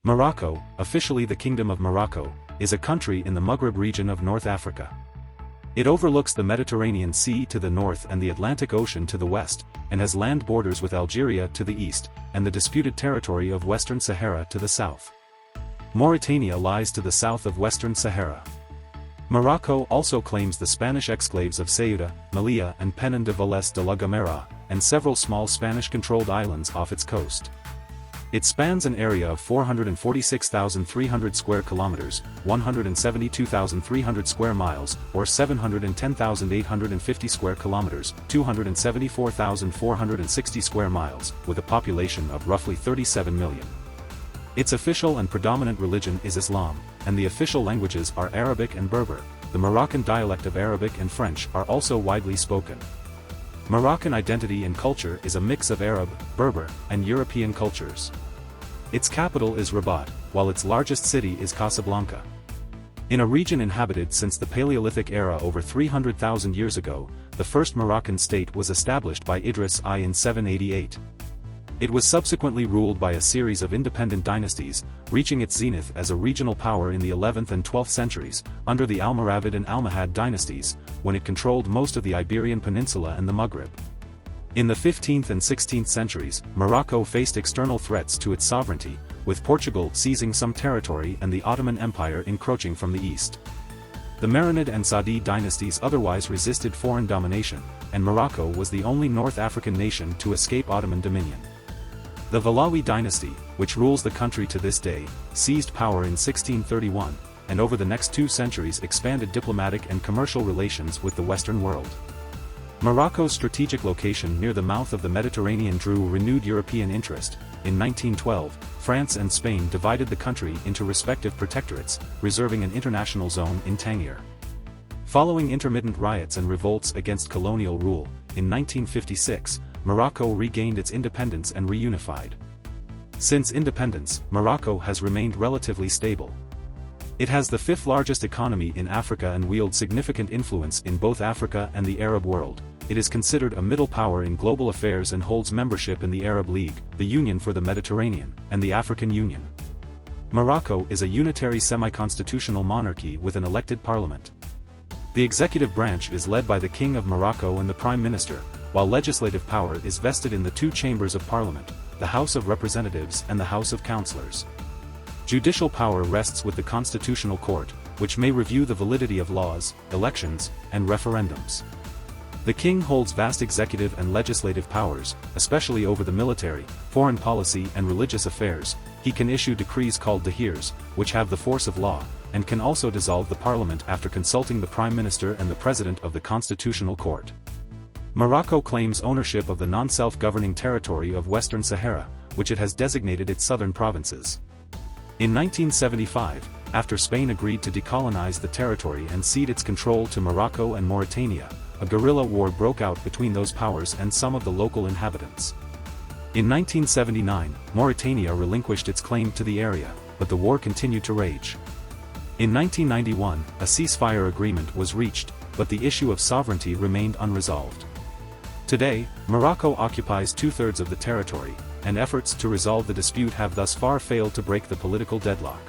Morocco, officially the Kingdom of Morocco, is a country in the Maghreb region of North Africa. It overlooks the Mediterranean Sea to the north and the Atlantic Ocean to the west, and has land borders with Algeria to the east, and the disputed territory of Western Sahara to the south. Mauritania lies to the south of Western Sahara. Morocco also claims the Spanish exclaves of Ceuta, Melilla and Penin de Valles de la Gomera, and several small Spanish-controlled islands off its coast. It spans an area of 446,300 square kilometers, 172,300 square miles, or 710,850 square kilometers, 274,460 square miles, with a population of roughly 37 million. Its official and predominant religion is Islam, and the official languages are Arabic and Berber. The Moroccan dialect of Arabic and French are also widely spoken. Moroccan identity and culture is a mix of Arab, Berber, and European cultures. Its capital is Rabat, while its largest city is Casablanca. In a region inhabited since the Paleolithic era over 300,000 years ago, the first Moroccan state was established by Idris I in 788. It was subsequently ruled by a series of independent dynasties, reaching its zenith as a regional power in the 11th and 12th centuries, under the Almoravid and Almohad dynasties, when it controlled most of the Iberian Peninsula and the Maghreb. In the 15th and 16th centuries, Morocco faced external threats to its sovereignty, with Portugal seizing some territory and the Ottoman Empire encroaching from the east. The Marinid and Saadi dynasties otherwise resisted foreign domination, and Morocco was the only North African nation to escape Ottoman dominion. The Valawi dynasty, which rules the country to this day, seized power in 1631, and over the next 2 centuries expanded diplomatic and commercial relations with the Western world. Morocco's strategic location near the mouth of the Mediterranean drew renewed European interest. In 1912, France and Spain divided the country into respective protectorates, reserving an international zone in Tangier. Following intermittent riots and revolts against colonial rule, in 1956, Morocco regained its independence and reunified. Since independence, Morocco has remained relatively stable. It has the 5th largest economy in Africa and wields significant influence in both Africa and the Arab world. It is considered a middle power in global affairs and holds membership in the Arab League, the Union for the Mediterranean, and the African Union. Morocco is a unitary semi-constitutional monarchy with an elected parliament. The executive branch is led by the King of Morocco and the Prime Minister, while legislative power is vested in the 2 chambers of parliament, the House of Representatives and the House of Councillors. Judicial power rests with the Constitutional Court, which may review the validity of laws, elections, and referendums. The king holds vast executive and legislative powers, especially over the military, foreign policy and religious affairs. He can issue decrees called dahirs, which have the force of law, and can also dissolve the parliament after consulting the Prime Minister and the President of the Constitutional Court. Morocco claims ownership of the non-self-governing territory of Western Sahara, which it has designated its southern provinces. In 1975, after Spain agreed to decolonize the territory and cede its control to Morocco and Mauritania, a guerrilla war broke out between those powers and some of the local inhabitants. In 1979, Mauritania relinquished its claim to the area, but the war continued to rage. In 1991, a ceasefire agreement was reached, but the issue of sovereignty remained unresolved. Today, Morocco occupies 2/3 of the territory, and efforts to resolve the dispute have thus far failed to break the political deadlock.